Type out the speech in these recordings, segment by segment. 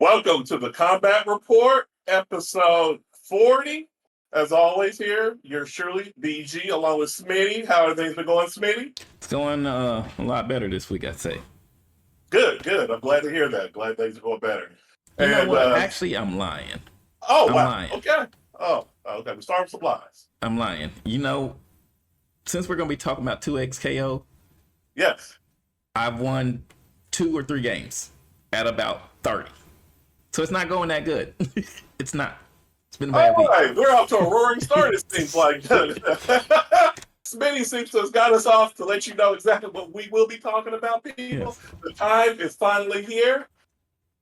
Welcome to the Combat Report, episode 40. As always, here, you're Shirley BG along with Smitty. How are things been going, Smitty? It's going a lot better this week, I'd say. Good, good. I'm glad to hear that. Glad things are going better. You know And, what? Actually, I'm lying. oh, I'm wow. lying. Okay. Oh, okay. We start with supplies. I'm lying. Since we're going to be talking about 2XKO, Yes. I've won 2 or 3 games at about 30. So it's not going that good. It's not. It's been a bad All week. right. We're off to a roaring start, it seems like. Smitty seems to have got us off to let you know exactly what we will be talking about, people. Yes. The time is finally here.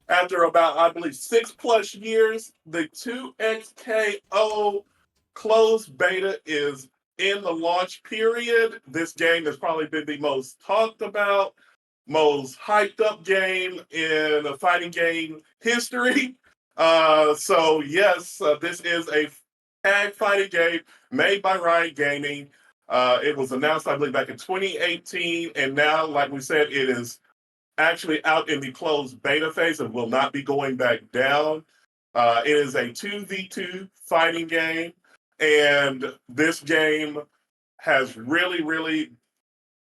After about, I believe, 6+ years, the 2XKO closed beta is in the launch period. This game has probably been the most talked about, most hyped up game in a fighting game history. This is a tag fighting game made by Riot Gaming. It was announced, I believe, back in 2018, and now, like we said, it is actually out in the closed beta phase and will not be going back down. It is a 2v2 fighting game, and this game has really, really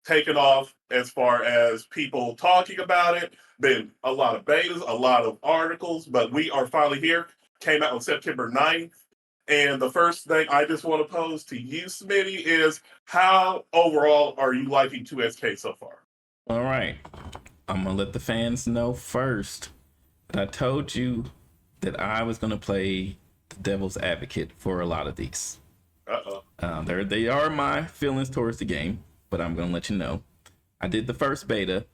taken off as far as people talking about it. Been a lot of betas, a lot of articles, but we are finally here. Came out on September 9th. And the first thing I just want to pose to you, Smitty, is how overall are you liking 2SK so far? All right. I'm going to let the fans know first that I told you that I was going to play the devil's advocate for a lot of these. They are my feelings towards the game, but I'm going to let you know. I did the first beta,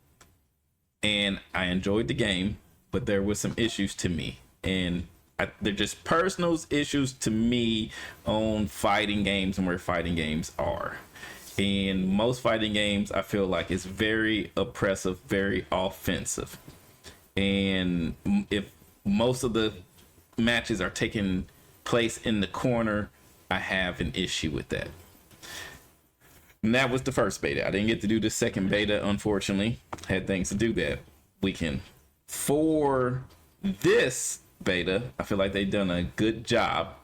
and I enjoyed the game, but there was some issues to me. And they're just personal issues to me on fighting games and where fighting games are. In most fighting games, I feel like it's very oppressive, very offensive. And if most of the matches are taking place in the corner, I have an issue with that. And that was the first beta. I didn't get to do the second beta, unfortunately. Had things to do that weekend. For this beta, I feel like they've done a good job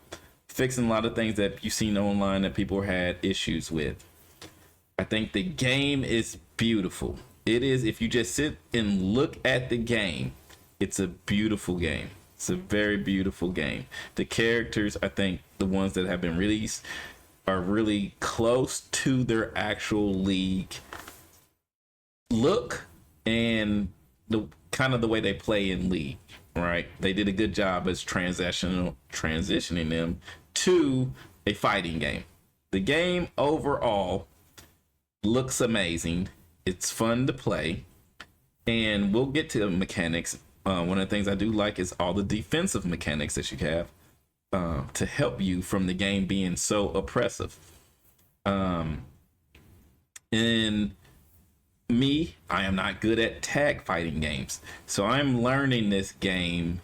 fixing a lot of things that you've seen online that people had issues with. I think the game is beautiful. It is, if you just sit and look at the game, it's a beautiful game. It's a very beautiful game. The characters, I think the ones that have been released are really close to their actual league look and the kind of the way they play in league, right? They did a good job as transitioning them to a fighting game. The game overall looks amazing. It's fun to play, and we'll get to mechanics. One of the things I do like is all the defensive mechanics that you have to help you from the game being so oppressive. And me, I am not good at tag fighting games, so I'm learning this game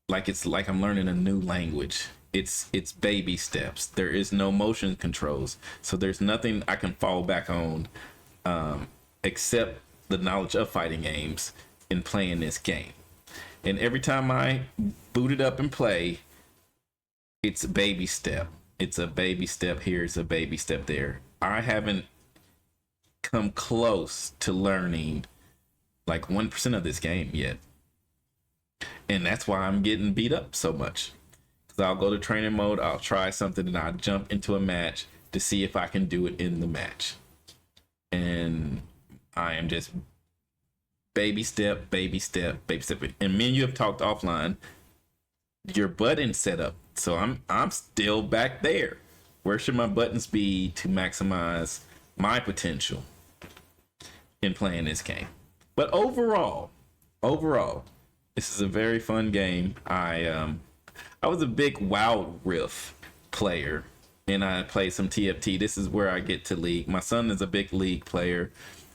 like I'm learning a new language. It's baby steps. There is no motion controls, so there's nothing I can fall back on except the knowledge of fighting games in playing this game. And every time I boot it up and play, it's a baby step. It's a baby step here, it's a baby step there. I haven't come close to learning like 1% of this game yet. And that's why I'm getting beat up so much. I'll go to training mode, I'll try something, and I'll jump into a match to see if I can do it in the match. And I am just baby step, baby step, baby step. And me and you have talked offline, your button setup. So I'm still back there. Where should my buttons be to maximize my potential in playing this game? But overall, this is a very fun game. I was a big Wild Rift player, and I played some TFT. This is where I get to League. My son is a big League player,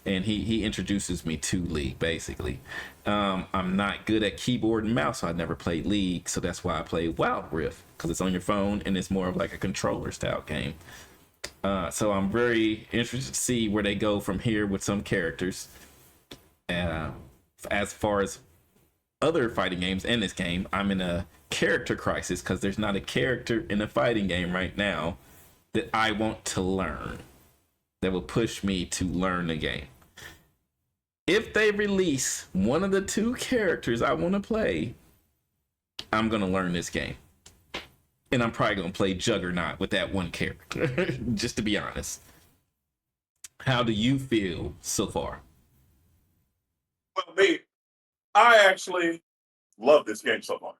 and he introduces me to League, basically. I'm not good at keyboard and mouse, so I never played League, so that's why I play Wild Rift, because it's on your phone, and it's more of like a controller-style game. So I'm very interested to see where they go from here with some characters. As far as other fighting games and this game, I'm in a character crisis because there's not a character in a fighting game right now that I want to learn that will push me to learn the game. If they release one of the two characters I want to play, I'm going to learn this game. And I'm probably going to play Juggernaut with that one character, just to be honest. How do you feel so far? Well, me, I actually love this game so far.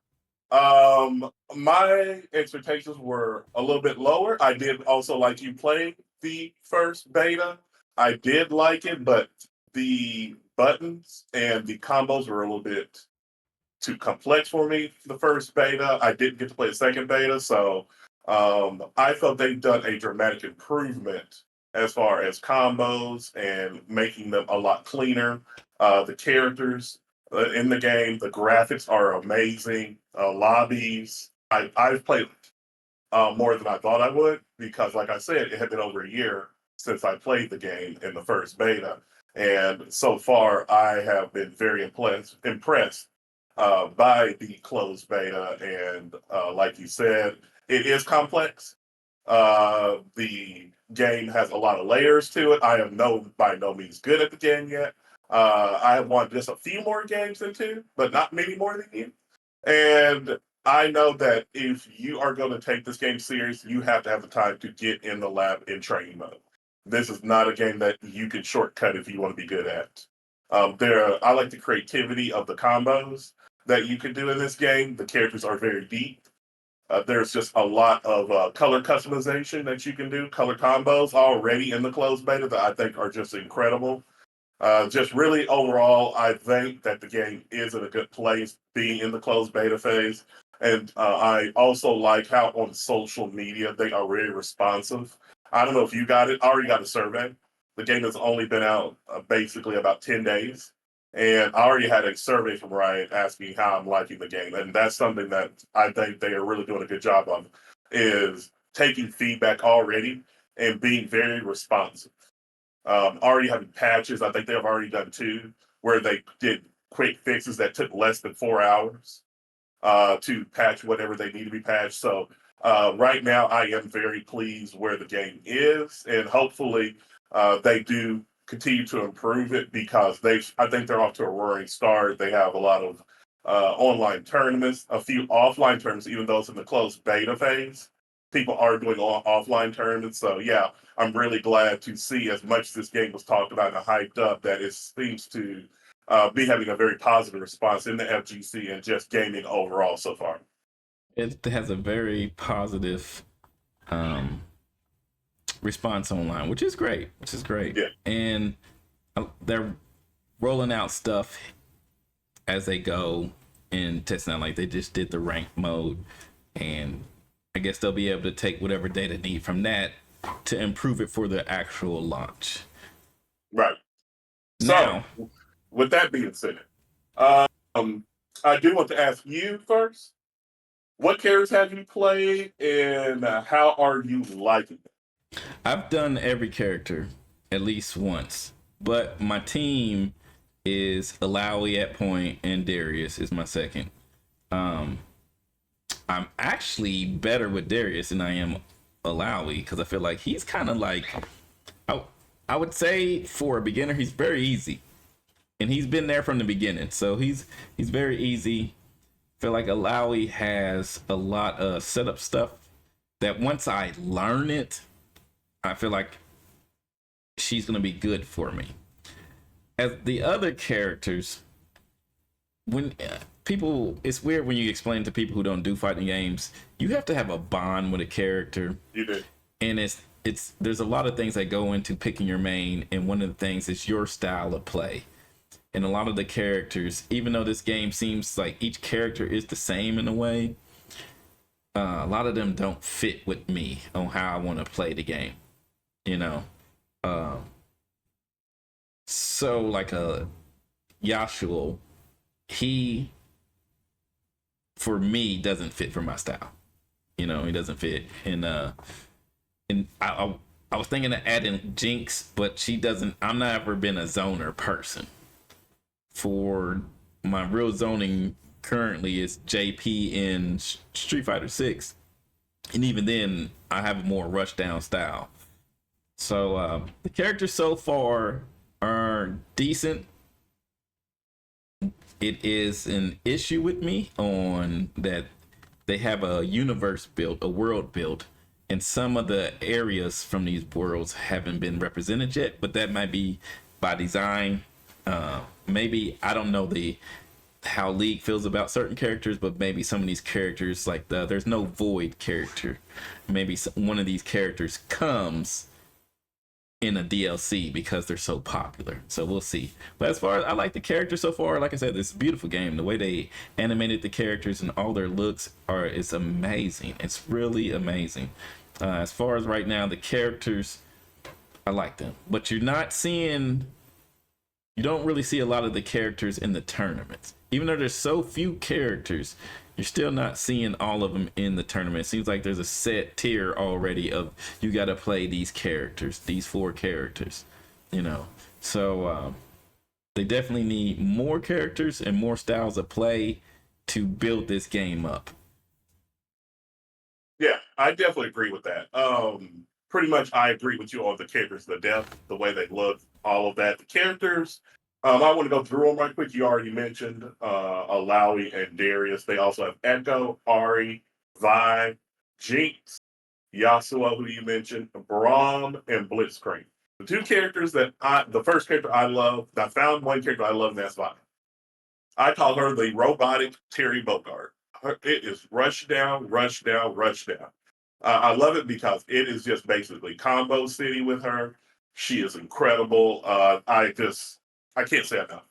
My expectations were a little bit lower. I did also like you playing the first beta. I did like it, but the buttons and the combos were a little bit too complex for me. The first beta, I didn't get to play the second beta, so I felt they've done a dramatic improvement as far as combos and making them a lot cleaner. The characters in the game, the graphics are amazing. Lobbies, I've played more than I thought I would because, like I said, it had been over a year since I played the game in the first beta, and so far I have been very impressed by the closed beta. And like you said, it is complex. The game has a lot of layers to it. I am by no means good at the game yet. I have won just a few more games into, but not many more than you. And I know that if you are going to take this game serious, you have to have the time to get in the lab in training mode. This is not a game that you can shortcut if you want to be good at. I like the creativity of the combos that you can do in this game. The characters are very deep. There's just a lot of color customization that you can do, color combos already in the closed beta that I think are just incredible. Just really overall, I think that the game is in a good place being in the closed beta phase. And I also like how on social media they are very responsive. I don't know if you got it. I already got a survey. The game has only been out basically about 10 days. And I already had a survey from Riot asking how I'm liking the game. And that's something that I think they are really doing a good job of, is taking feedback already and being very responsive. Already having patches. I think they've already done two where they did quick fixes that took less than 4 hours to patch whatever they need to be patched. So right now, I am very pleased where the game is, and hopefully they do continue to improve it because I think they're off to a roaring start. They have a lot of online tournaments, a few offline tournaments, even though it's in the closed beta phase. People are doing offline tournaments. So yeah, I'm really glad to see, as much as this game was talked about and hyped up, that it seems to be having a very positive response in the FGC and just gaming overall so far. It has a very positive um, response online, which is great. Which is great, Yeah, and they're rolling out stuff as they go and testing out. Like they just did the rank mode, and I guess they'll be able to take whatever data need from that to improve it for the actual launch. right. So, Now, with that being said, um, I do want to ask you first, what characters have you played and how are you liking it? I've done every character at least once, but my team is Alawi at point and Darius is my second. Um, I'm actually better with Darius than I am Alawi because I feel like he's kind of like I, I would say for a beginner he's very easy, and he's been there from the beginning, so he's very easy. I feel like Alawi has a lot of setup stuff that once I learn it, I feel like she's gonna be good for me. As the other characters, when people, it's weird when you explain to people who don't do fighting games, you have to have a bond with a character, You did. and it's there's a lot of things that go into picking your main, and one of the things is your style of play. And a lot of the characters, even though this game seems like each character is the same in a way, a lot of them don't fit with me on how I want to play the game. You know, um, so like a Yasuo, he for me doesn't fit for my style. You know, he doesn't fit. And I was thinking of adding Jinx, but she doesn't. I'm never been a zoner person. For my real zoning currently is JP in Street Fighter 6, and even then I have a more rush down style. So the characters so far are decent. It is an issue with me on that they have a universe built, a world built, and some of the areas from these worlds haven't been represented yet. But that might be by design. Maybe I don't know the how League feels about certain characters, but maybe some of these characters, like there's no Void character. Maybe one of these characters comes in a DLC because they're so popular. So we'll see. But as far as I like the characters so far, like I said, it's a beautiful game. The way they animated the characters and all their looks is amazing. It's really amazing. As far as right now, the characters, I like them. But you don't really see a lot of the characters in the tournaments. Even though there's so few characters, you're still not seeing all of them in the tournament. It seems like there's a set tier already of you got to play these characters, these 4 characters, you know. So they definitely need more characters and more styles of play to build this game up. Yeah, I definitely agree with that. Pretty much, I agree with you on the characters, the depth, the way they look, all of that. The characters, I want to go through them right quick. You already mentioned Alawi and Darius. They also have Echo, Ari, Vi, Jinx, Yasuo, who you mentioned, Braum, and Blitzcrank. The two characters the first character I love, I found one character I love, and that's Vi. I call her the robotic Terry Bogard. It is rush down, rush down, rush down. I love it because it is just basically combo city with her. She is incredible. I can't say enough.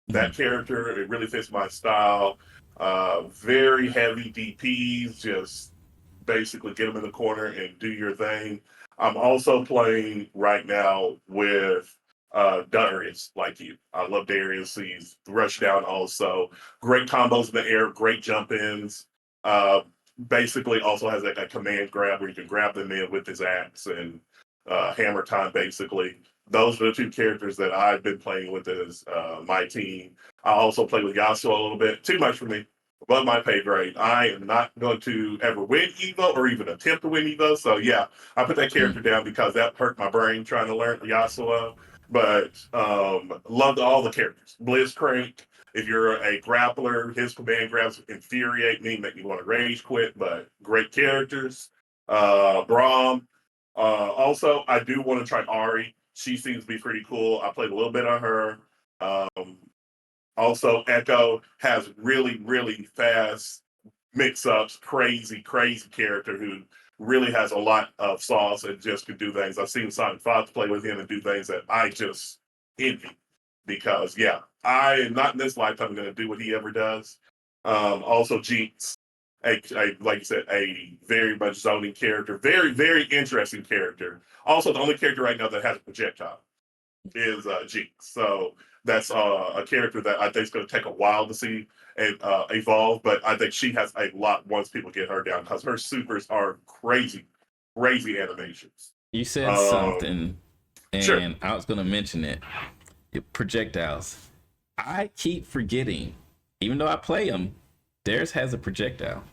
That character, it really fits my style. Very heavy DPs, just basically get them in the corner and do your thing. I'm also playing right now with Darius, like you. I love Darius. He's rush down also. Great combos in the air, great jump ins. Uh, Basically, also has a command grab where you can grab them in with his axe and hammer time, basically. Those are the two characters that I've been playing with as my team. I also play with Yasuo a little bit. Too much for me. Above my pay grade. I am not going to ever win Evo or even attempt to win Evo. So yeah, I put that character down because that hurt my brain trying to learn Yasuo. But loved all the characters. Blitzcrank, if you're a grappler, his command grabs infuriate me, make me want to rage quit, but great characters. Braum. Also, I do want to try Ari. She seems to be pretty cool. I played a little bit on her. Um, Also, Echo has really, really fast mix-ups, crazy, crazy character who really has a lot of sauce and just can do things. I've seen Sonic Fox play with him and do things that I just envy because, yeah, I am not in this lifetime going to do what he ever does. Also, Jinx, like you said, a very much zoning character, very, very interesting character. Also, the only character right now that has a projectile is Jinx. So that's a character that I think is going to take a while to see and evolve, but I think she has a lot once people get her down because her supers are crazy, crazy animations. You said Um, something, sure. and I was going to mention it. Projectiles. I keep forgetting, even though I play them, theirs has a projectile,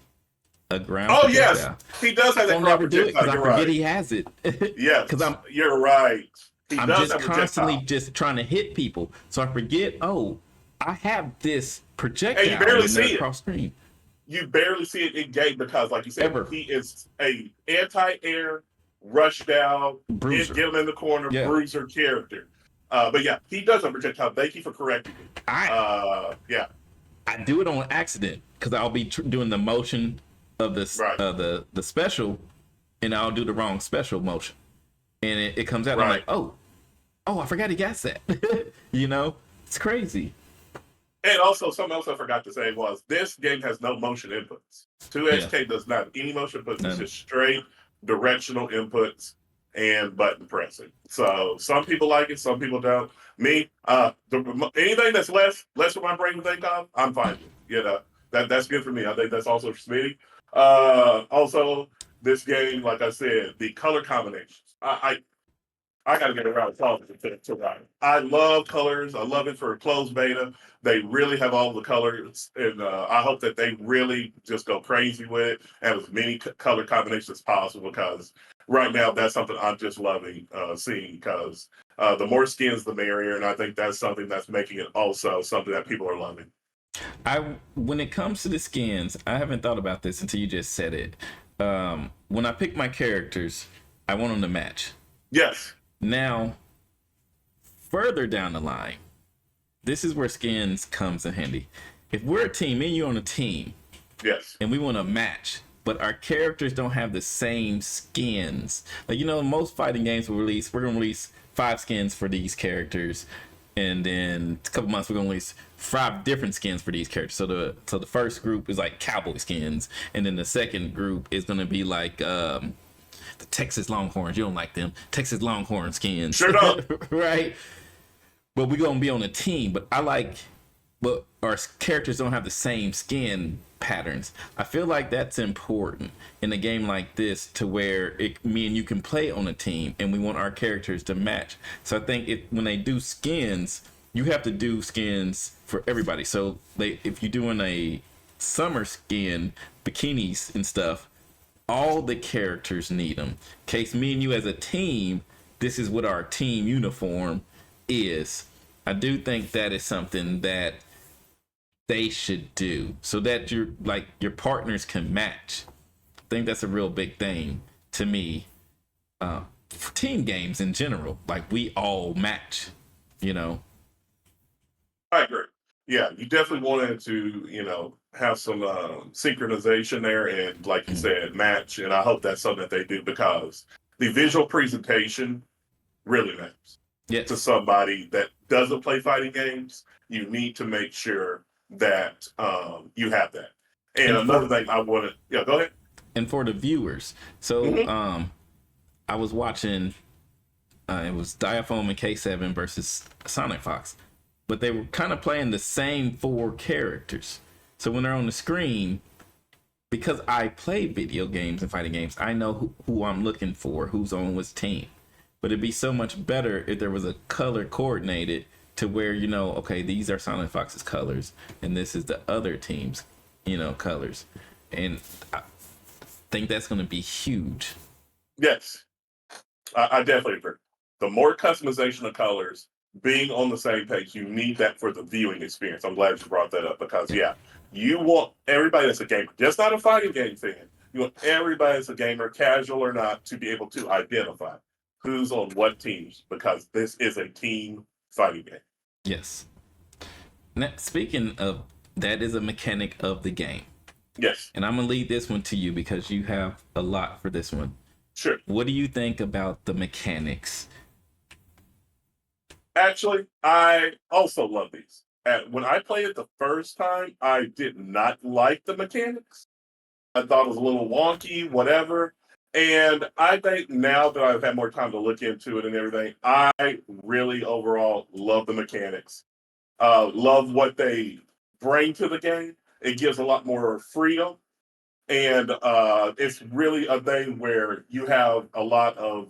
a ground Oh yes, projectile. he does I have that don't ground never do it projectile. because I You're forget right. he has it. Because Yes, you're right. He I'm does just have constantly projectile, just trying to hit people, so I forget. Oh, I have this and you projectile barely when they're see it. across screen. You barely see it in game because, like you said, Ever he is a anti-air, rush down, get bruiser. him in the corner, Yeah, bruiser character. But yeah, he does have projectile. Thank you for correcting me. I Yeah, I do it on accident because I'll be doing the motion of right, the special, and I'll do the wrong special motion, and it comes out. I'm like, right. oh, I forgot he got that. You know, it's crazy. And also, something else I forgot to say was this game has no motion inputs. Yeah, 2SK does not have any motion inputs. It's none. just straight directional inputs and button pressing. So some people like it, some people don't. Me, anything that's less of my brain to think of, I'm fine with. You know, that's good for me. I think that's also for Smitty. Also, this game, like I said, the color combinations. I got to get around to talking to Ryan. I love colors. I love it for a closed beta. They really have all the colors, and I hope that they really just go crazy with it and as many color combinations as possible. Because right now, that's something I'm just loving seeing. Because the more skins, the merrier, and I think that's something that's making it also something that people are loving. When it comes to the skins, I haven't thought about this until you just said it. When I pick my characters, I want them to match. Yes. Now, further down the line, this is where skins comes in handy. If we're a team, me and you on a team, Yes. and we want to match, but our characters don't have the same skins. Like, most fighting games will release, we're gonna release 5 skins for these characters, and then a couple months we're gonna release 5 different skins for these characters. So the first group is like cowboy skins, and then the second group is gonna be like the Texas Longhorns. You don't like them Texas Longhorn skins, Sure don't. right? But we're gonna be on a team. But our characters don't have the same skin patterns. I feel like that's important in a game like this, to where me and you can play on a team, and we want our characters to match. So I think when they do skins, you have to do skins for everybody. So if you're doing a summer skin, bikinis and stuff, all the characters need them. In case me and you as a team, this is what our team uniform is. I do think that is something that they should do, so that your partners can match. I think that's a real big thing to me. For team games in general, like, we all match, you know. I agree. Yeah, you definitely wanted to, have some synchronization there and, like you said, match. And I hope that's something that they do because the visual presentation really matters to Yes. somebody that doesn't play fighting games. You need to make sure that you have that. And and another for thing I want to, yeah, go ahead. and for the viewers, so Hmm. I was watching, it was Diafoam and K7 versus Sonic Fox, but they were kind of playing the same 4 characters. So when they're on the screen, because I play video games and fighting games, I know who I'm looking for, who's on which team. But it'd be so much better if there was a color coordinated, to where, okay, these are Sonic Fox's colors, and this is the other team's, colors. And I think that's going to be huge. Yes, I definitely agree. The more customization of colors, being on the same page, you need that for the viewing experience. I'm glad you brought that up because, Yeah. yeah, you want everybody that's a gamer, just not a fighting game fan. You want everybody that's a gamer, casual or not, to be able to identify who's on what teams because this is a team fighting game. Yes. Now, speaking of, that is a mechanic of the game. Yes, And I'm going to lead this one to you because you have a lot for this one. sure. What do you think about the mechanics? Actually, I also love these. When I played it the first time, I did not like the mechanics. I thought it was a little wonky, whatever. And I think now that I've had more time to look into it and everything, I really overall love the mechanics. Love what they bring to the game. It gives a lot more freedom. And it's really a thing where you have a lot of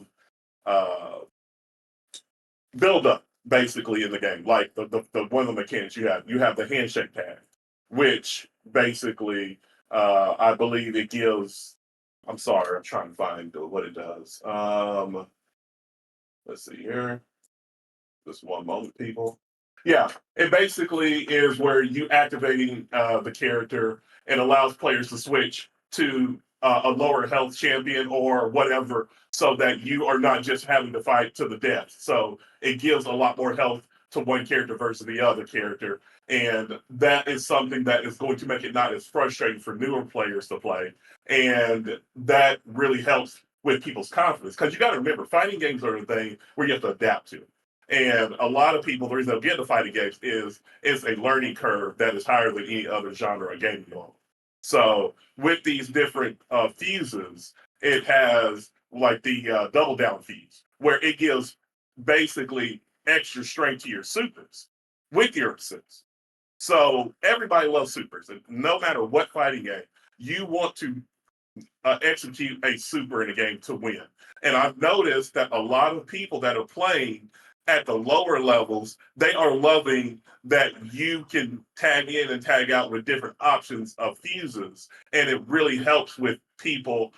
uh, build up basically in the game. Like the one of the mechanics you have the handshake pad, which basically I believe it gives. I'm sorry, I'm trying to find what it does. Let's see here. Just one moment, people. Yeah, it basically is where you activating the character and allows players to switch to a lower health champion or whatever, so that you are not just having to fight to the death. So it gives a lot more health to one character versus the other character, and that is something that is going to make it not as frustrating for newer players to play, and that really helps with people's confidence because you got to remember, fighting games are a thing where you have to adapt to. And a lot of people, the reason they'll get into fighting games is it's a learning curve that is higher than any other genre of gaming on. So with these different fuses, it has like the double down fuse, where it gives basically extra strength to your supers with your assists. So everybody loves supers, and no matter what fighting game, you want to execute a super in a game to win. And I've noticed that a lot of people that are playing at the lower levels, they are loving that you can tag in and tag out with different options of fuses. And it really helps with people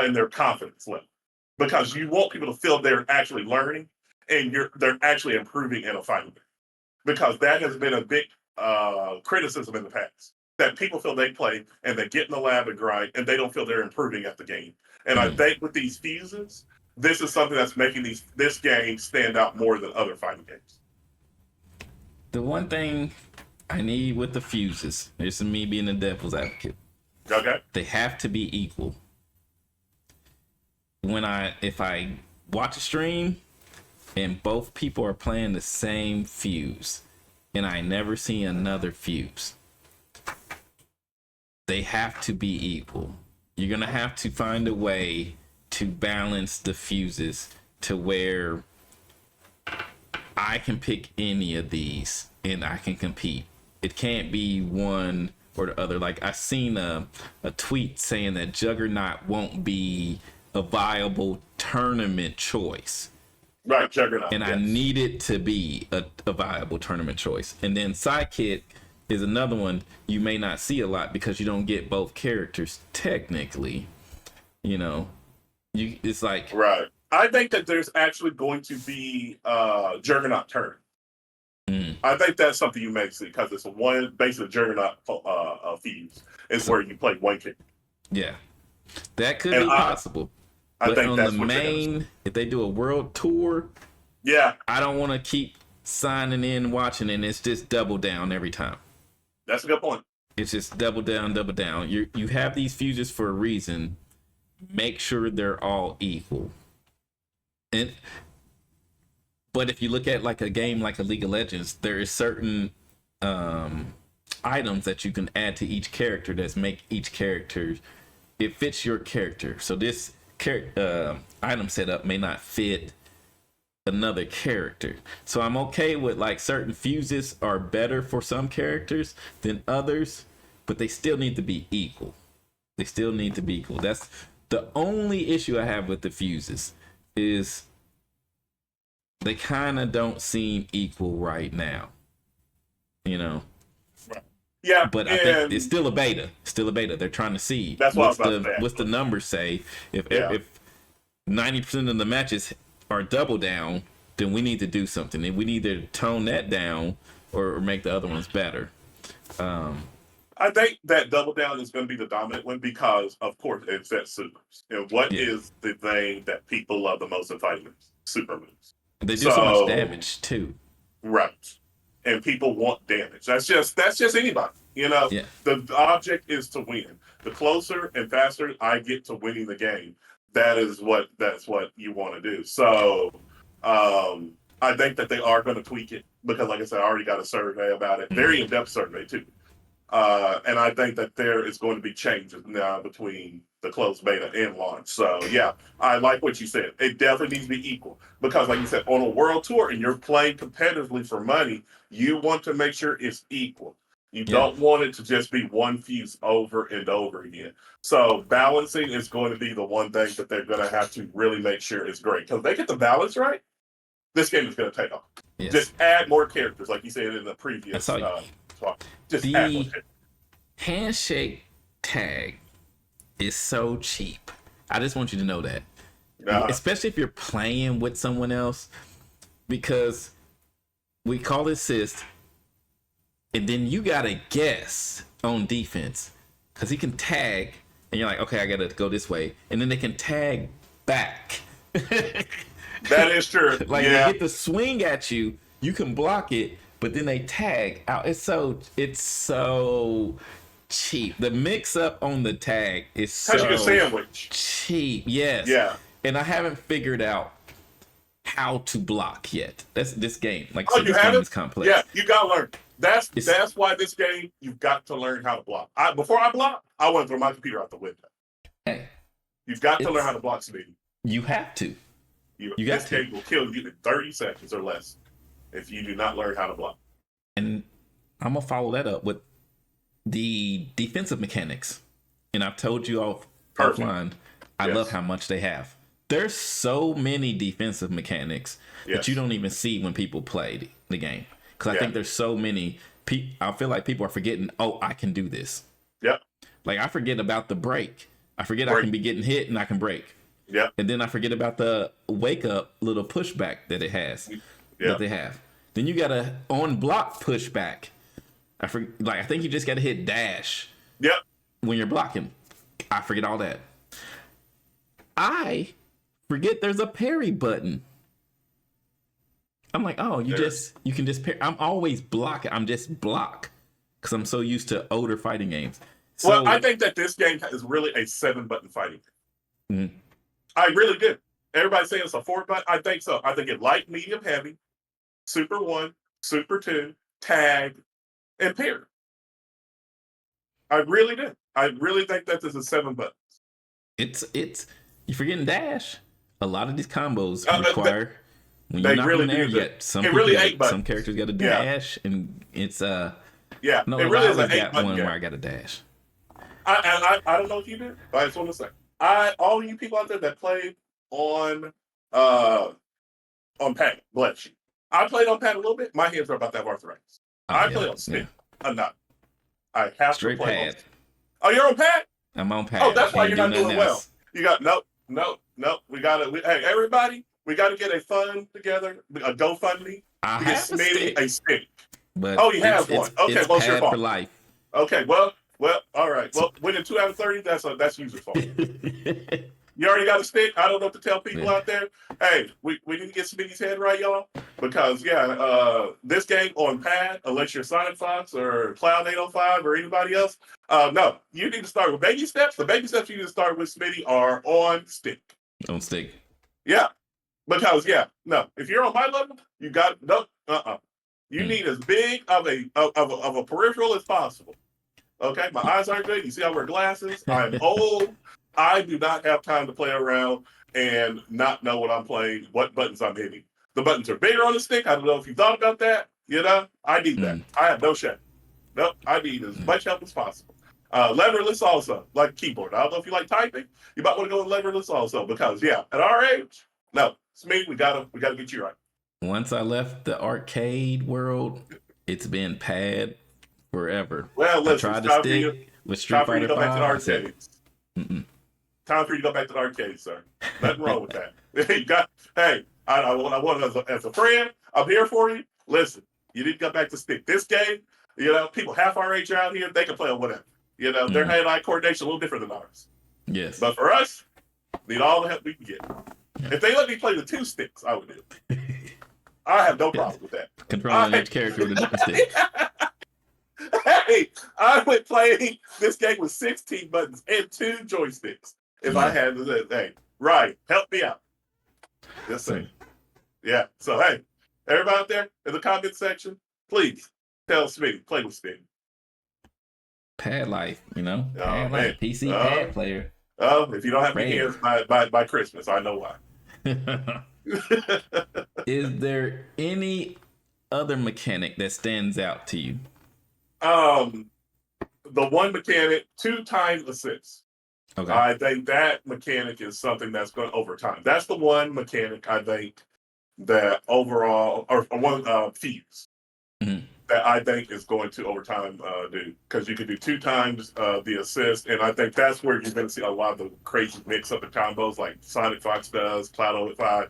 in their confidence level because you want people to feel they're actually learning and they're actually improving in a fighting game. Because that has been a big criticism in the past that people feel they play and they get in the lab and grind and they don't feel they're improving at the game. And I Mm. think with these fuses, this is something that's making this game stand out more than other fighting games. The one thing I need with the fuses, this is me being the devil's advocate. Okay. They have to be equal. If I watch a stream and both people are playing the same fuse and I never see another fuse, they have to be equal. You're gonna have to find a way to balance the fuses to where I can pick any of these and I can compete. It can't be one or the other. Like I seen a tweet saying that Juggernaut won't be a viable tournament choice. Right, Juggernaut. And I Yes. need it to be a viable tournament choice. And then Sidekick is another one you may not see a lot because you don't get both characters technically. You know, it's like Right. I think that there's actually going to be Juggernaut turn. I think that's something you may see because it's a one basically Juggernaut fuse is so, where you play one kick. yeah, that could And be possible. I But think on the that's what you're gonna see. main, if they do a world tour, Yeah, I don't want to keep signing in, watching, and it's just double down every time. that's a good point. It's just double down, double down. You have these fuses for a reason. Make sure they're all equal. And but if you look at like a game like a League of Legends, there is certain items that you can add to each character that make each character it fits your character. So this item setup may not fit another character. So I'm okay with like certain fuses are better for some characters than others, but they still need to be equal. They still need to be equal. That's the only issue I have with the fuses is they kind of don't seem equal right now. You know. Right. Yeah, But I think it's still a beta. Still a beta. They're trying to see that's what I was about to say. what's the numbers say. If Yeah. if 90% of the matches are double down, then we need to do something. And we need to tone that down or make the other ones better. I think that double down is going to be the dominant one because, of course, it's that supers. And what Yeah. is the thing that people love the most in fighting moves? Super moves. They do so much damage too. Right. And people want damage. That's just anybody. You know, Yeah. the object is to win. The closer and faster I get to winning the game, that's what you want to do. So I think that they are going to tweak it because, like I said, I already got a survey about it, very in-depth survey too. And I think that there is going to be changes now between the closed beta and launch. So yeah, I like what you said. It definitely needs to be equal because, like you said, on a world tour and you're playing competitively for money, you want to make sure it's equal. You don't want it to just be one fuse over and over again. So balancing is going to be the one thing that they're going to have to really make sure is great because they get the balance right. This game is going to take off. Yes. Just add more characters, like you said in the previous talk. Just add more The characters. handshake tag is so cheap. I just want you to know that. Especially if you're playing with someone else, because we call it assist, and then you gotta guess on defense because he can tag, and you're like, okay, I gotta go this way, and then they can tag back. That is true. Like yeah. they get the swing at you, you can block it, but then they tag out. It's so cheap. The mix up on the tag is so Because you can sandwich. cheap. Yes. Yeah. And I haven't figured out how to block yet. That's this game. Like Oh, so you this game haven't? is complex. Yeah, you got to learn. That's why this game, you've got to learn how to block. Before I block, I want to throw my computer out the window. Hey, You've got to learn how to block, Speedy. you have to. You got this to. game will kill you in 30 seconds or less if you do not learn how to block. And I'm gonna follow that up with the defensive mechanics. And I've told you all Perfect. offline. I love Yes. how much they have. There's so many defensive mechanics that you Yes. don't even see when people play the game. Because I Yeah. think there's so many. I feel like people are forgetting. Oh, I can do this. Yep. Like I forget about the break. I forget I Break. can be getting hit and I can break. Yep. And then I forget about the wake up little pushback that it has, that Yep. they have. Then you got a on block pushback. I think you just got to hit dash Yep. when you're blocking. I forget all that. I forget there's a parry button. I'm like, oh, There's. you can just parry. I'm always blocking. I'm just block because I'm so used to older fighting games. Well, I So think that this game is really a 7-button fighting. mm, I really do. Everybody's saying it's a 4-button. I think so. I think it light, medium, heavy, super 1, super 2, tag, and pair. I really do. I really think that this is 7 button. it's you're forgetting dash. A lot of these combos They, require when you they knock really them there. do. You got some It people really got eight some buttons. characters got a Yeah. dash, and it's Yeah. no, It I really is an always got 8-button one game. where I got a dash. I don't know if you do, but I just want to say, all you people out there that played on uh pad, bless you. I played on pad a little bit. My hands are about to have arthritis. Oh I yeah, play on yeah. stick. I'm not. I have to Straight play on. pad. Oh, you're on pad? I'm on Oh, pad. I that's why can't you're do not nothing doing well. else. You got nope, nope, nope. Hey, everybody, we got to get a fund together, a GoFundMe I to get have a Smitty a stick, stick. but Oh, he has one. Okay, it's well, it's your pad for fault. life. Okay, well, all right. Well, winning 2 out of 30, that's user's fault. You already got a stick. I don't know what to tell people Yeah. out there. Hey, we need to get Smitty's head right, y'all. Because this game on pad, unless you're Sonic Fox or Cloud 805 or anybody else, no, you need to start with baby steps. The baby steps you need to start with Smitty are on stick. On stick. Yeah, because no, if you're on my level, you got no, You need as big of a peripheral as possible. Okay, my eyes aren't good. You see, I wear glasses. I'm old. I do not have time to play around and not know what I'm playing, what buttons I'm hitting. The buttons are bigger on the stick. I don't know if you thought about that. I need that. I have no shame. Nope, I need as much help as possible. Leverless also, like keyboard. I don't know if you like typing. You might want to go with leverless also because at our age, no, it's me. We gotta get you right. Once I left the arcade world, it's been pad forever. Well, I listen, it's tried to time for you. stick with Street Time for you to Fighter go back to the Five. I said, arcades. mm-mm. Time for you to go back to the arcade, sir. Nothing wrong with that. Hey, I want as a friend, I'm here for you. Listen, you need to go back to stick. This game, people half our age around here, they can play on whatever. Their hand-eye coordination a little different than ours. Yes. But for us, need all the help we can get. If they let me play the 2 sticks, I would do it. I have no problem with that. Controlling each character with a different stick. Hey, I would play this game with 16 buttons and 2 joysticks. If I had to, hey, right, help me out. Just saying. Yeah. So hey, everybody out there in the comment section, please tell Smitty, play with Smitty. Pad life, Oh pad man, life, PC pad player. Oh, if you don't have any Rare. hands by Christmas, I know why. Is there any other mechanic that stands out to you? The one mechanic, 2 times assists. Okay. I think that mechanic is something that's going over time. That's the one mechanic I think that overall, or one fuse Mhm. that I think is going to over time do, because you can do 2 times the assist, and I think that's where you're going to see a lot of the crazy mix up and combos like Sonic Fox does, Cloud 05,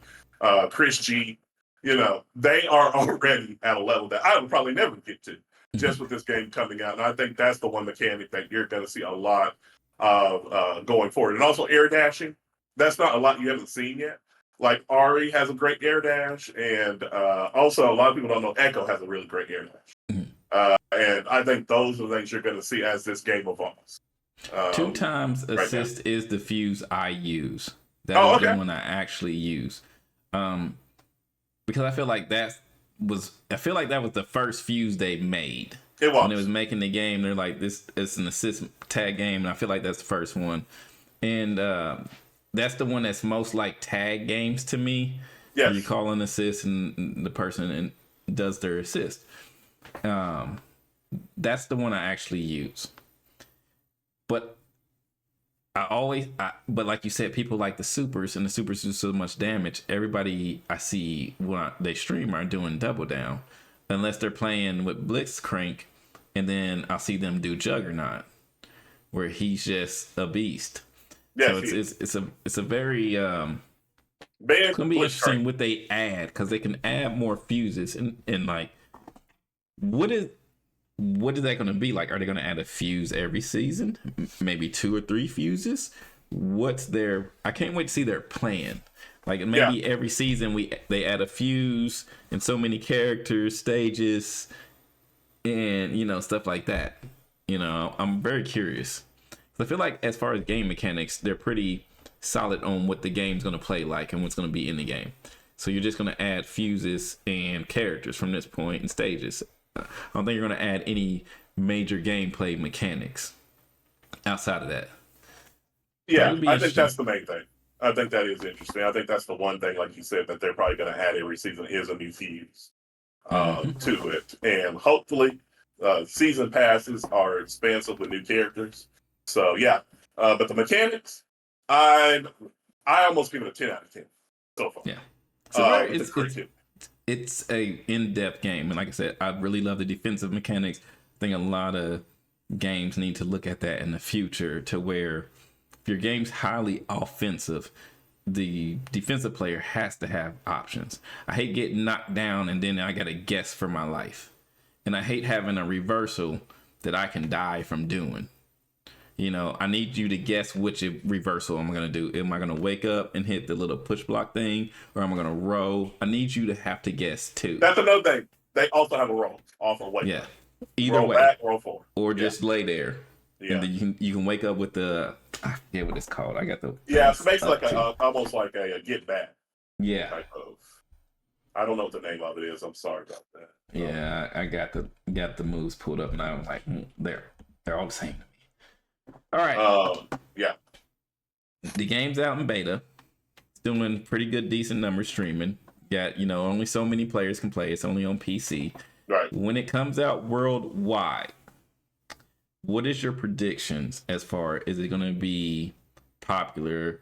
Chris G. They are already at a level that I would probably never get to just with this game coming out, and I think that's the one mechanic that you're going to see a lot of going forward, and also air dashing. That's not a lot you haven't seen yet. Like Ari has a great air dash, and also a lot of people don't know Echo has a really great air dash. And I think those are the things you're going to see as this game evolves. 2 times assist right is the fuse I use. That is the one I actually use. Because I feel like that was the first fuse they made. It was. When it was making the game, they're like, this is an assist tag game, and I feel like that's the first one. And that's the one that's most like tag games to me. Yes. Where you call an assist and the person does their assist. That's the one I actually use. But but like you said, people like the supers, and the supers do so much damage. Everybody I see when they stream are doing double down, unless they're playing with Blitzcrank, and then I'll see them do Juggernaut, where he's just a beast. So Yes, he is. it's a very it's Banned gonna be Blitzcrank. interesting what they add, because they can add more fuses, and like what is what is that going to be like? Are they going to add a fuse every season? Maybe 2 or 3 fuses? What's their? I can't wait to see their plan. Like Yeah, maybe every season they add a fuse and so many characters, stages, and stuff like that. I'm very curious. I feel like as far as game mechanics, they're pretty solid on what the game's going to play like and what's going to be in the game. So you're just going to add fuses and characters from this point and stages. I don't think you're going to add any major gameplay mechanics outside of that. So yeah. it'll be I think interesting. that's the main thing. I think that is interesting. I think that's the one thing, like you said, that they're probably going to add every season is a new fuse Mm-hmm. to it, and hopefully, season passes are expansive with new characters. So yeah, but the mechanics, I I almost give it a 10 out of 10 so far. Yeah. So very With the creativity. it's a in-depth game, and like I said, I really love the defensive mechanics. I think a lot of games need to look at that in the future, to where if your game's highly offensive, the defensive player has to have options. I hate getting knocked down and then I gotta guess for my life, and I hate having a reversal that I can die from doing. I need you to guess which reversal I'm gonna do. Am I gonna wake up and hit the little push block thing, or am I gonna roll? I need you to have to guess too. That's another thing. They also have a roll off of wake Yeah. up. Either Roll way, back, roll forward. or Yeah, just lay there, and yeah, then you can wake up with the, I forget what it's called. I got the yeah. So things basically, up like too. almost like a get back Yeah. type of. I don't know what the name of it is. I'm sorry about that. Yeah. I got the moves pulled up, and I was like, they're all the same. All right. Yeah, The game's out in beta. It's doing pretty good, decent numbers streaming. Got only so many players can play. It's only on PC. right. When it comes out worldwide, what is your predictions as far, is it going to be popular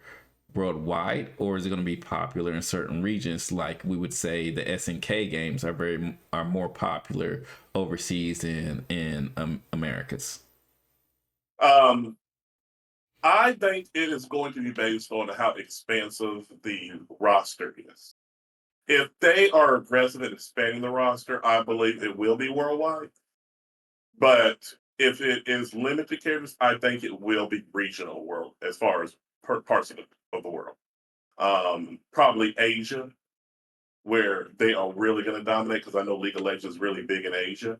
worldwide, or is it going to be popular in certain regions? Like we would say the SNK games are more popular overseas than in Americas. Um, I think it is going to be based on how expansive the roster is. If they are aggressive in expanding the roster, I believe it will be worldwide. But if it is limited characters, I think it will be regional world as far as parts of the world. Probably Asia, where they are really going to dominate, because I know League of Legends is really big in Asia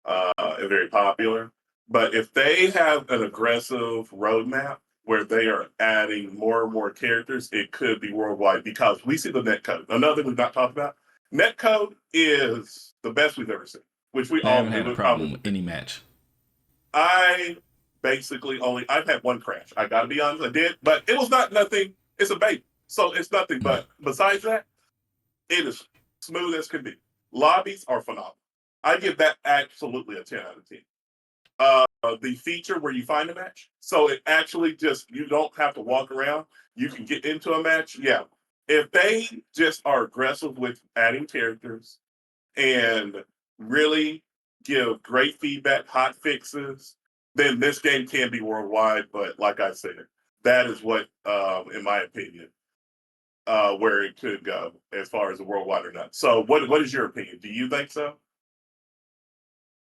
and very popular. But if they have an aggressive roadmap where they are adding more and more characters, it could be worldwide, because we see the netcode. Another thing we've not talked about, netcode is the best we've ever seen, which we I all haven't it had a would problem probably with be. any match. I basically I've had one crash. I gotta be honest, I did, but it was not nothing. It's a baby, so it's nothing. Mm. But besides that, it is smooth as can be. Lobbies are phenomenal. I give that absolutely a 10 out of 10. The feature where you find a match, so it actually just, you don't have to walk around. You can get into a match. Yeah, if they just are aggressive with adding characters and really give great feedback, hot fixes, then this game can be worldwide. But like I said, that is what, in my opinion, where it could go as far as the worldwide or not. So, what is your opinion? Do you think so?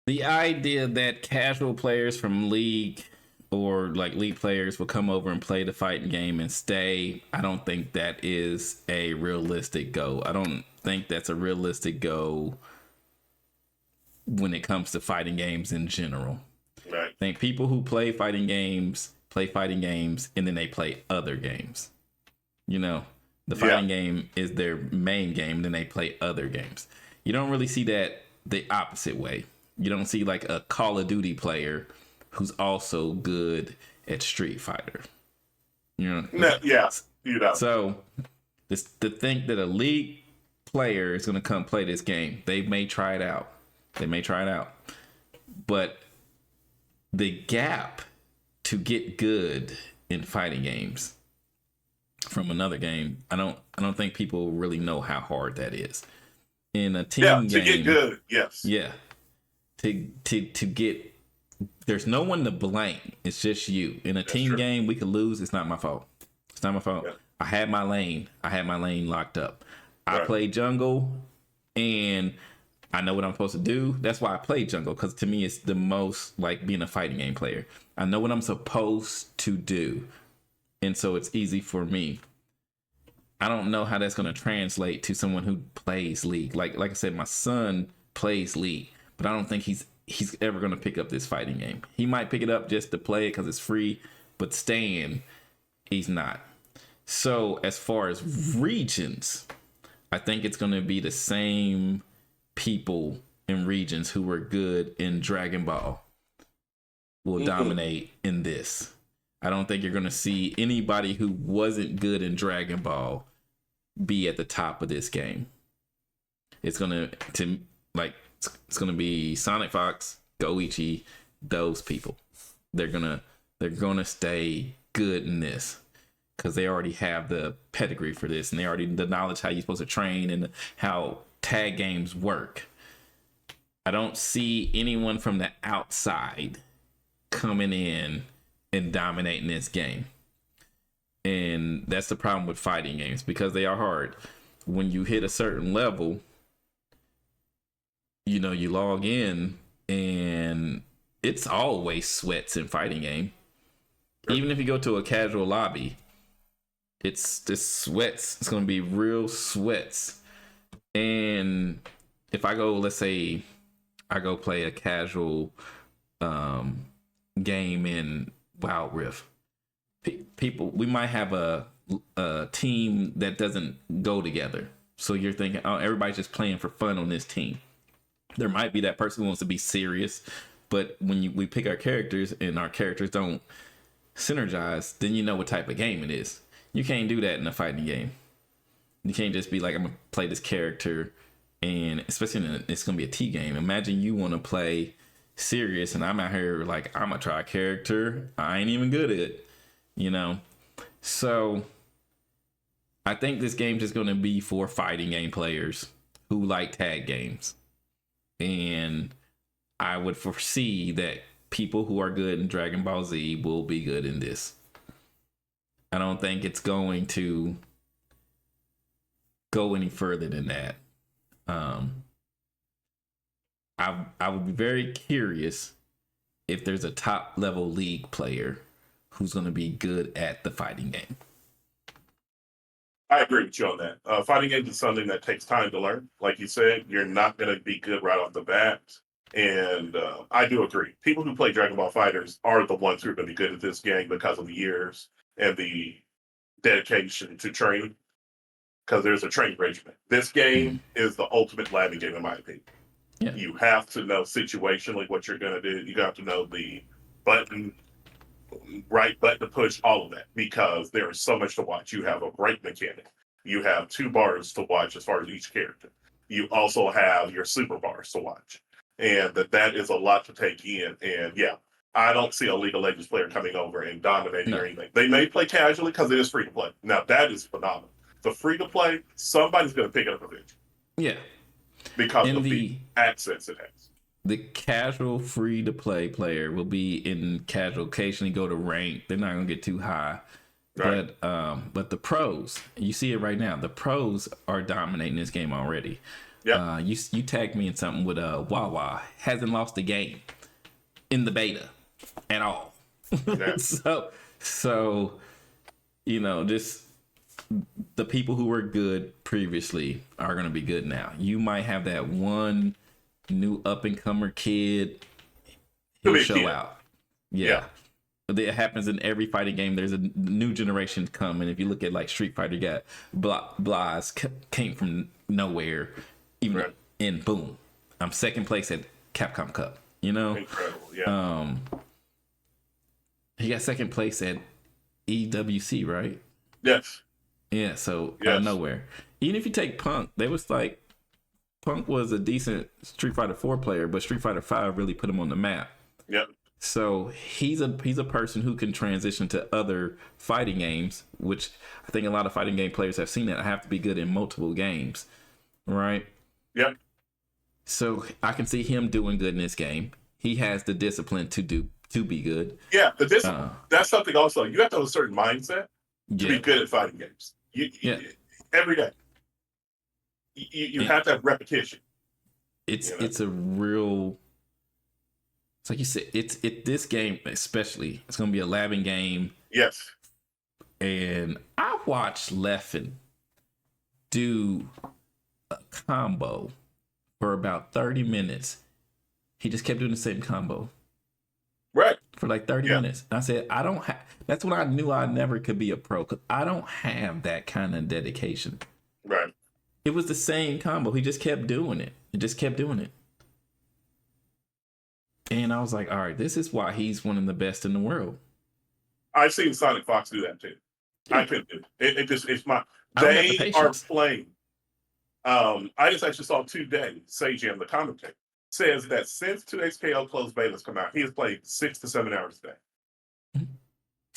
The idea that casual players from League, or like League players, will come over and play the fighting game and stay, I don't think that is a realistic goal. I don't think that's a realistic goal when it comes to fighting games in general. Right. I think people who play fighting games, and then they play other games. The Yeah. fighting game is their main game, then they play other games. You don't really see that the opposite way. You don't see like a Call of Duty player who's also good at Street Fighter. No, yeah. You know. So this to think that a League player is going to come play this game, they may try it out. But the gap to get good in fighting games from another game, I don't think people really know how hard that is. In a Yeah, team to get game, good, yes. yeah, to get, there's no one to blame. It's just you. In a That's team true. game, we could lose. It's not my fault. It's not my fault. Yeah. I had my lane. I had my lane locked up. I Right. played jungle, and I know what I'm supposed to do. That's why I play jungle, because to me, it's the most like being a fighting game player. I know what I'm supposed to do, and so it's easy for me. I don't know how that's going to translate to someone who plays League. Like I said, my son plays League, but I don't think he's ever going to pick up this fighting game. He might pick it up just to play it because it's free, but staying, he's not. So as far as regions, I think it's going to be the same people in regions who were good in Dragon Ball will dominate in this. I don't think you're going to see anybody who wasn't good in Dragon Ball be at the top of this game. It's gonna it's gonna be Sonic Fox, Goichi, those people. They're gonna stay good in this because they already have the pedigree for this, and they already the knowledge how you're supposed to train and how tag games work. I don't see anyone from the outside coming in and dominating this game. And that's the problem with fighting games, because they are hard. When you hit a certain level, you log in and it's always sweats in fighting game. Even if you go to a casual lobby, it's just sweats. It's going to be real sweats. And if I go, let's say I go play a casual game in Wild Rift, people, we might have a team that doesn't go together. So you're thinking, oh, everybody's just playing for fun on this team. There might be that person who wants to be serious, but when we pick our characters and our characters don't synergize, then you know what type of game it is. You can't do that in a fighting game. You can't just be like, I'm gonna play this character, and especially it's gonna be a T game. Imagine you want to play serious, and I'm out here like, I'm gonna try a character I ain't even good at. So I think this game's just going to be for fighting game players who like tag games, and I would foresee that people who are good in Dragon Ball Z will be good in this. I don't think it's going to go any further than that. I would be very curious if there's a top level League player who's going to be good at the fighting game. I agree with you on that. Fighting games is something that takes time to learn. Like you said, you're not going to be good right off the bat. And I do agree. People who play Dragon Ball Fighters are the ones who are going to be good at this game because of the years and the dedication to training. Because there's a training regimen. This game is the ultimate labbing game, in my opinion. Yeah. You have to know situationally what you're going to do. You have to know the right button to push, all of that, because there is so much to watch. You have a break mechanic. You have 2 bars to watch as far as each character. You also have your super bars to watch. And that is a lot to take in. And yeah, I don't see a League of Legends player coming over and dominating or anything. They may play casually because it is free to play. Now, that is phenomenal. The free to play, somebody's going to pick it up eventually. Yeah. Because of the access it has. The casual free to play player will be in casual, occasionally go to rank. They're not going to get too high. Right. But the pros, you see it right now. The pros are dominating this game already. Yeah. You tagged me in something with Wawa hasn't lost a game in the beta at all. Yeah. so just the people who were good previously are going to be good now. You might have that one new up and comer kid, he'll show out. Yeah. It happens in every fighting game. There's a new generation coming. If you look at like Street Fighter, you got Blas came from nowhere, and boom, I'm second place at Capcom Cup. Incredible. Yeah. He got second place at EWC, right? Yes. Yeah. So out of nowhere. Even if you take Punk, Punk was a decent Street Fighter 4 player, but Street Fighter 5 really put him on the map. Yep. So he's a person who can transition to other fighting games, which I think a lot of fighting game players have seen that I have to be good in multiple games, right? Yep. So I can see him doing good in this game. He has the discipline to be good. Yeah, the discipline. That's something also. You have to have a certain mindset to be Yeah, good at fighting games. yeah. Every day. You have to have repetition. It's a real. It's like you said. This game especially. It's gonna be a labbing game. Yes. And I watched Leffen do a combo for about 30 minutes. He just kept doing the same combo. Right. For like 30 minutes. And I said, I don't have, that's when I knew I never could be a pro, because I don't have that kind of dedication. Right. It was the same combo. He just kept doing it. He just kept doing it. And I was like, all right, this is why he's one of the best in the world. I've seen Sonic Fox do that too. Yeah. I couldn't do it. It's my, they are playing. I just actually saw today, Seiji, the commentator, says that since 2XKO closed betas come out, he has played 6 to 7 hours a day.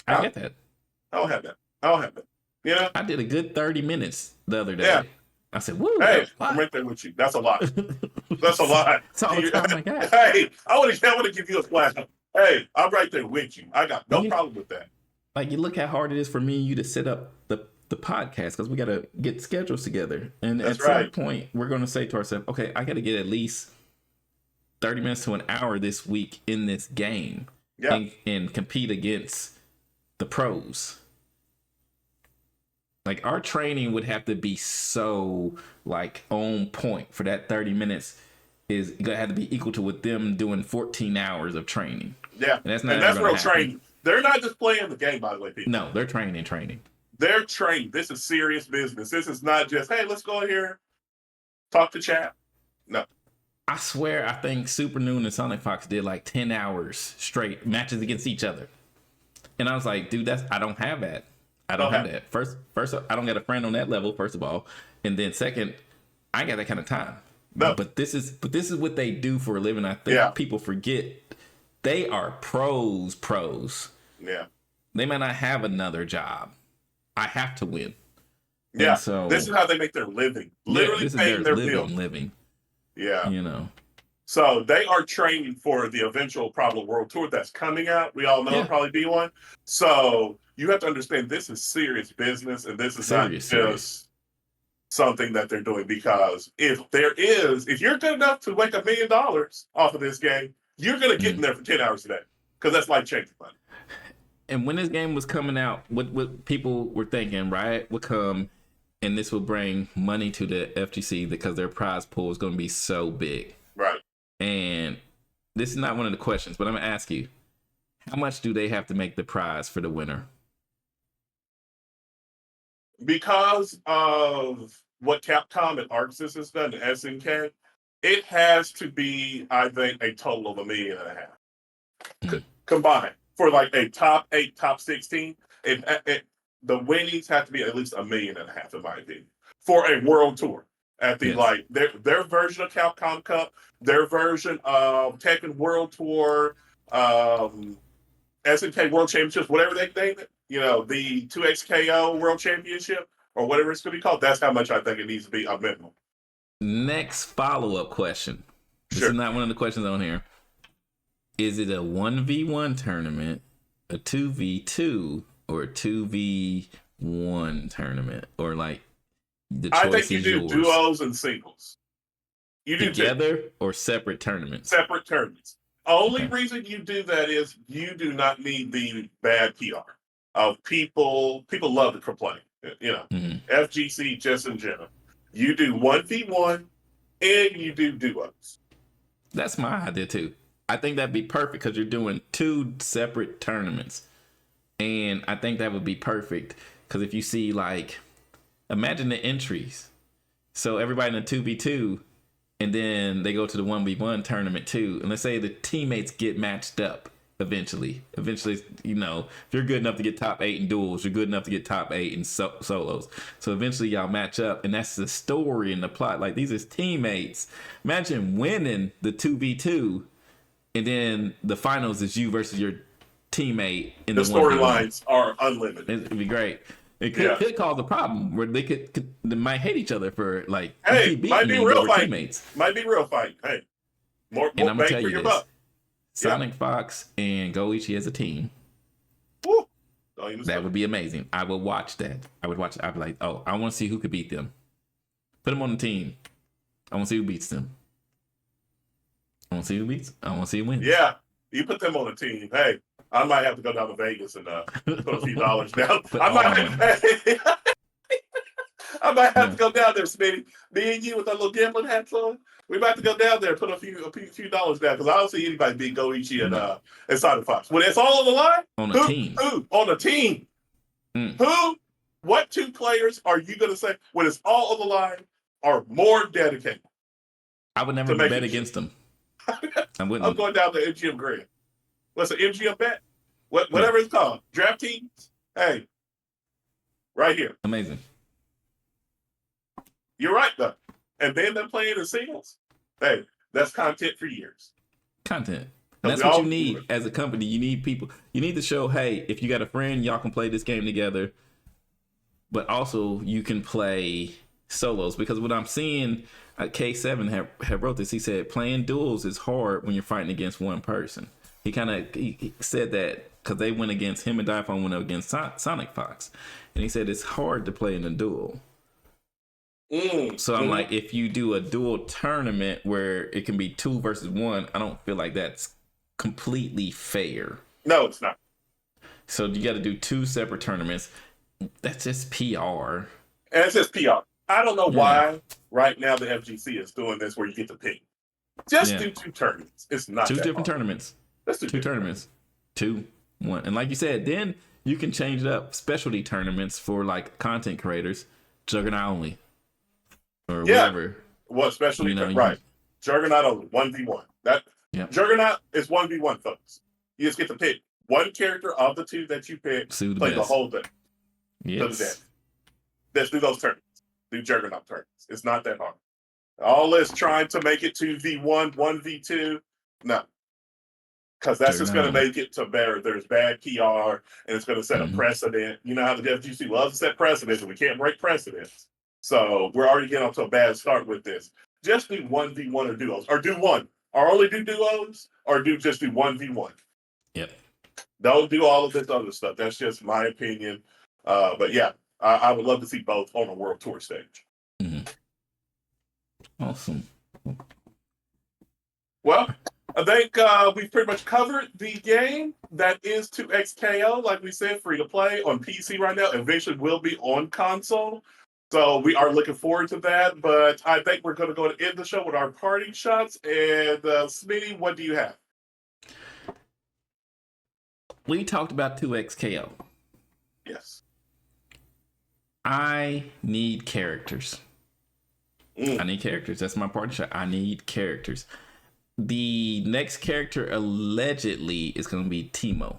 I get that. I don't have that. You know? I did a good 30 minutes the other day. Yeah. I said, woo. Hey, I'm right there with you. That's a lot. That's a lot. That's all the time I got. Hey, I want to give you a flash. Hey, I'm right there with you. I got no problem with that. Like, you look how hard it is for me and you to set up the podcast, because we got to get schedules together. And at some point, we're going to say to ourselves, okay, I got to get at least 30 minutes to an hour this week in this game, and compete against the pros. Like, our training would have to be so like on point for that 30 minutes is gonna have to be equal to with them doing 14 hours of training. Yeah. And that's real training. They're not just playing the game, by the way, people. No, they're training. They're trained. This is serious business. This is not just, hey, let's go in here, talk to chat. No. I swear, I think Super Noon and Sonic Fox did like 10 hours straight matches against each other. And I was like, dude, I don't have that. I don't have that. First, I don't got a friend on that level, first of all. And then second, I ain't got that kind of time. No. But this is what they do for a living. I think people forget they are pros. Yeah. They might not have another job. I have to win. Yeah. And so this is how they make their living. Literally paying their living. Yeah. You know. So they are training for the eventual probably World Tour that's coming out. We all know it'll probably be one. So you have to understand this is serious business, and this is not just something that they're doing, because if you're good enough to make $1 million off of this game, you're going to get in there for 10 hours a day, because that's like changing money. And when this game was coming out, what people were thinking, right, would come, and this will bring money to the FGC because their prize pool is going to be so big. Right. And this is not one of the questions, but I'm going to ask you, how much do they have to make the prize for the winner? Because of what Capcom and ArcSys has done to SNK, it has to be, I think, a total of $1.5 million combined for like a top 8, top 16. The winnings have to be at least $1.5 million, in my opinion, for a world tour. At the like their version of Capcom Cup, their version of Tekken World Tour, SNK World Championships, whatever they name it, the 2XKO World Championship, or whatever it's going to be called. That's how much I think it needs to be a minimum. Next follow-up question. This is not one of the questions on here. Is it a 1v1 tournament, a 2v2, or a 2v1 tournament? Or like the choice I think you do duos and singles. You do together or separate tournaments? Separate tournaments. Only reason you do that is you do not need the bad PR of people. People love to complain. FGC just in general. You do 1v1 and you do duos. That's my idea too. I think that'd be perfect because you're doing 2 separate tournaments. And I think that would be perfect because if you see, like, imagine the entries. So everybody in a 2v2, and then they go to the 1v1 tournament too. And let's say the teammates get matched up eventually. Eventually, if you're good enough to get top 8 in duels, you're good enough to get top 8 in solos. So eventually y'all match up, and that's the story and the plot. Like, these are teammates. Imagine winning the 2v2 and then the finals is you versus your teammate in The the 1v1. storylines are unlimited. It'd be great. It Yeah. could cause a problem where they might hate each other for like you Hey, keep beating might be me, but real we're fight. teammates. Might be real fight. Hey, more And I'm gonna bang tell for you your this: buck. Yeah. Sonic Fox and Goichi as a team. Woo. Don't even That start. would be amazing. I would watch that. I would watch. I'd be like, oh, I want to see who could beat them. Put them on the team. I want to see who beats them. I want to see who beats. I want to see who wins. Yeah, you put them on the team. Hey, I might have to go down to Vegas and put a few dollars down. Put I all my might. money. I might have Yeah. to go down there, Smitty. Me and you with our little gambling hats on. We might have to go down there and put a few dollars down because I don't see anybody beat Goichi No. and Sonic Fox. When it's all on the line, On the team. Who on the team? Mm. Who? What two players are you going to say when it's all on the line are more dedicated? I would never bet against them. I wouldn't. I'm going down to MGM Grand. What's an MGM bet? Whatever it's called. Draft teams. Hey, right here. Amazing. You're right, though. And then they're playing in singles. Hey, that's content for years. Content. And that's what you need as a company. You need people. You need to show, hey, if you got a friend, y'all can play this game together. But also, you can play solos. Because what I'm seeing, K7 have wrote this. He said playing duels is hard when you're fighting against one person. He said that because they went against him and Diphone went up against Sonic Fox. And he said it's hard to play in a duel. So I'm like, if you do a dual tournament where it can be 2 versus 1, I don't feel like that's completely fair. No, it's not. So you got to do 2 separate tournaments. That's just PR. And it's just PR. I don't know why right now the FGC is doing this where you get to pick. Just do 2 tournaments. It's not 2 that different hard. tournaments. Let's do 2 tournaments. 2, 1. And like you said, then you can change it up. Specialty tournaments for like content creators. Juggernaut only. Or whatever. Well, especially right. Juggernaut only, 1v1. Juggernaut is 1v1, folks. You just get to pick one character of the 2 that you pick, play the whole thing. Yes. Let's do those tournaments. Do Juggernaut tournaments. It's not that hard. All this trying to make it 2v1, 1v2, no. Because that's just going to make it to better. There's bad PR, and it's going to set a precedent. You know how the FGC loves to set precedents, and we can't break precedents. So we're already getting off to a bad start with this. Just do 1v1 or duos. Or do one. Or only do duos. Or just do 1v1. Yep. Don't do all of this other stuff. That's just my opinion. But yeah, I would love to see both on a world tour stage. Awesome. Well, I think we've pretty much covered the game. That is 2XKO. Like we said, free to play on PC right now. Eventually will be on console. So we are looking forward to that, but I think we're going to go and end the show with our parting shots. And Smitty, what do you have? We talked about 2XKO. Yes. I need characters. I need characters. That's my parting shot. I need characters. The next character allegedly is going to be Teemo.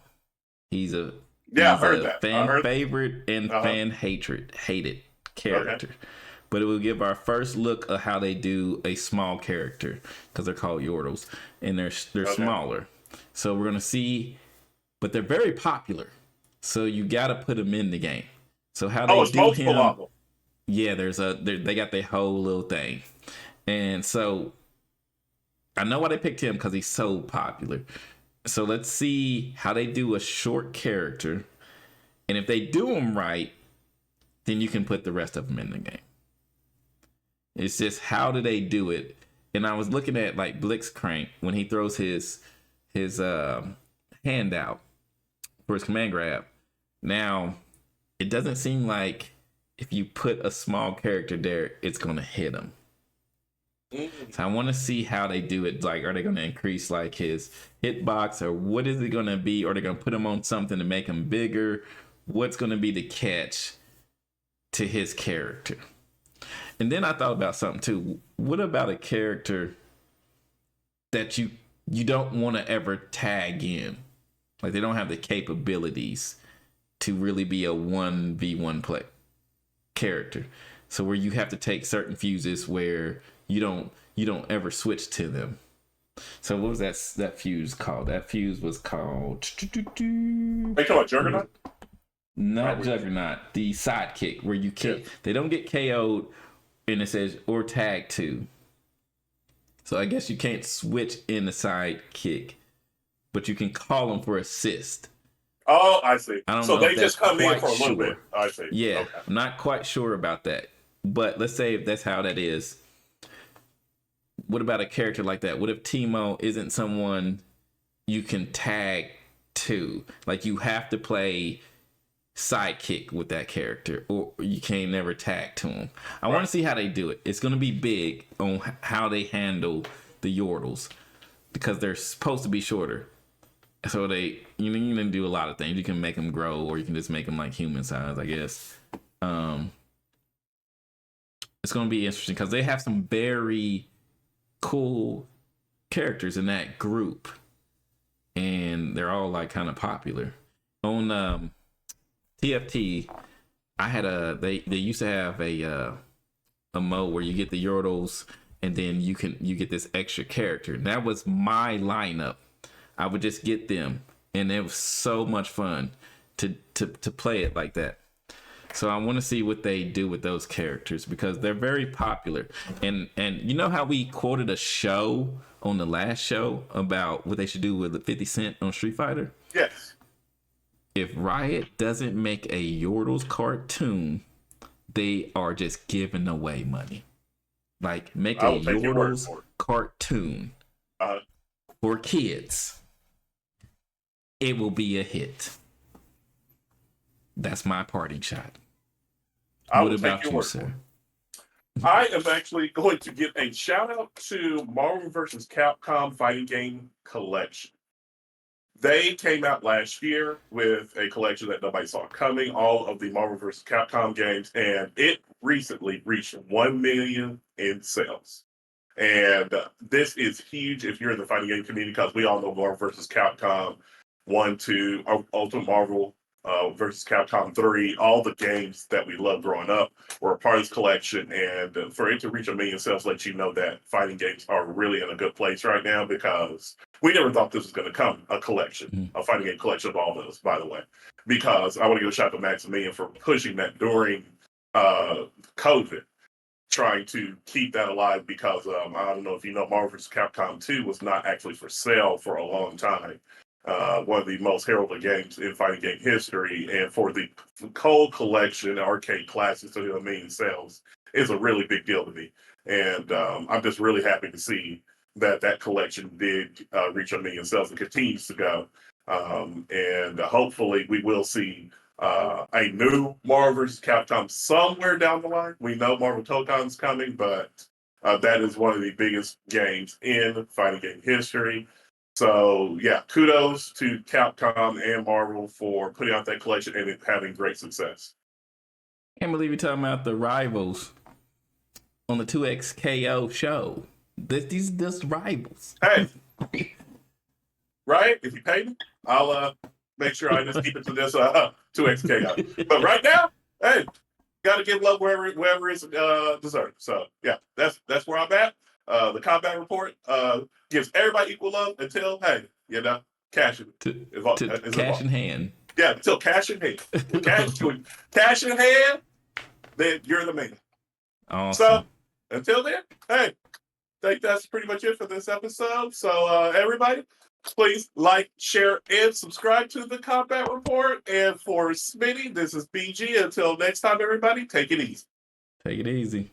He's a fan favorite and fan hated character. But it will give our first look at how they do a small character because they're called Yordles and they're smaller. So we're gonna see, but they're very popular. So you got to put them in the game. So how they do him? Yeah, they got their whole little thing, and so I know why they picked him because he's so popular. So let's see how they do a short character, and if they do him right, then you can put the rest of them in the game. It's just how do they do it? And I was looking at like Blitzcrank when he throws his hand out for his command grab. Now, it doesn't seem like if you put a small character there, it's gonna hit him. So I want to see how they do it. Like, are they going to increase like his hitbox, or what is it going to be? Or are they going to put him on something to make him bigger? What's going to be the catch to his character? And then I thought about something too. What about a character that you don't want to ever tag in? Like they don't have the capabilities to really be a 1v1 play character. So where you have to take certain fuses where you don't ever switch to them. So what was that fuse called? That fuse was called. Are you talking about Juggernaut? Not Juggernaut. The sidekick where you kick. Yes. They don't get KO'd, and it says or tag to. So I guess you can't switch in the sidekick, but you can call them for assist. Oh, I see. I don't so know they just come in for a little bit. I see. Yeah, okay. I'm not quite sure about that. But let's say if that's how that is. What about a character like that? What if Teemo isn't someone you can tag to? Like you have to play sidekick with that character, or you can't never tag to him. I want to see how they do it. It's going to be big on how they handle the Yordles because they're supposed to be shorter. So you can do a lot of things. You can make them grow, or you can just make them like human size, I guess. It's going to be interesting because they have some very cool characters in that group, and they're all like kind of popular. On TFT, I had they used to have a mode where you get the Yordles, and then you get this extra character. That was my lineup. I would just get them, and it was so much fun to play it like that. So I want to see what they do with those characters because they're very popular. And you know how we quoted a show on the last show about what they should do with the 50 Cent on Street Fighter? Yes. If Riot doesn't make a Yordles cartoon, they are just giving away money. Like make a Yordles cartoon for kids. It will be a hit. That's my parting shot. What about you, sir? I am actually going to give a shout out to Marvel vs. Capcom Fighting Game Collection. They came out last year with a collection that nobody saw coming, all of the Marvel vs. Capcom games, and it recently reached 1 million in sales. And this is huge if you're in the fighting game community because we all know Marvel vs. Capcom 1, 2, Ultimate Marvel versus Capcom 3, all the games that we loved growing up were a part of this collection. And for it to reach 1 million sales lets you know that fighting games are really in a good place right now because we never thought this was going to come, a collection, a fighting game collection of all those, by the way. Because I want to give a shout out to Maximilian for pushing that during COVID, trying to keep that alive because I don't know if you know, Marvel vs. Capcom 2 was not actually for sale for a long time. One of the most heralded games in fighting game history, and for the cold collection arcade classics to do 1 million sales is a really big deal to me. And I'm just really happy to see that collection did reach 1 million sales and continues to go. And hopefully we will see a new Marvel vs. Capcom somewhere down the line. We know Marvel Tokon's coming, but that is one of the biggest games in fighting game history. So yeah, kudos to Capcom and Marvel for putting out that collection and it having great success. Can't believe you're talking about the rivals on the 2XKO show. These rivals. Hey, right? If you pay me, I'll make sure I just keep it to this 2XKO. But right now, hey, got to give love wherever it's deserved. So yeah, that's where I'm at. The combat report gives everybody equal love until, hey, cash in hand. Yeah, until cash in hand. Cash in hand, then you're the man. Awesome. So until then, hey, I think that's pretty much it for this episode. So everybody, please like, share, and subscribe to the Combat Report. And for Smitty, this is BG. Until next time, everybody, take it easy. Take it easy.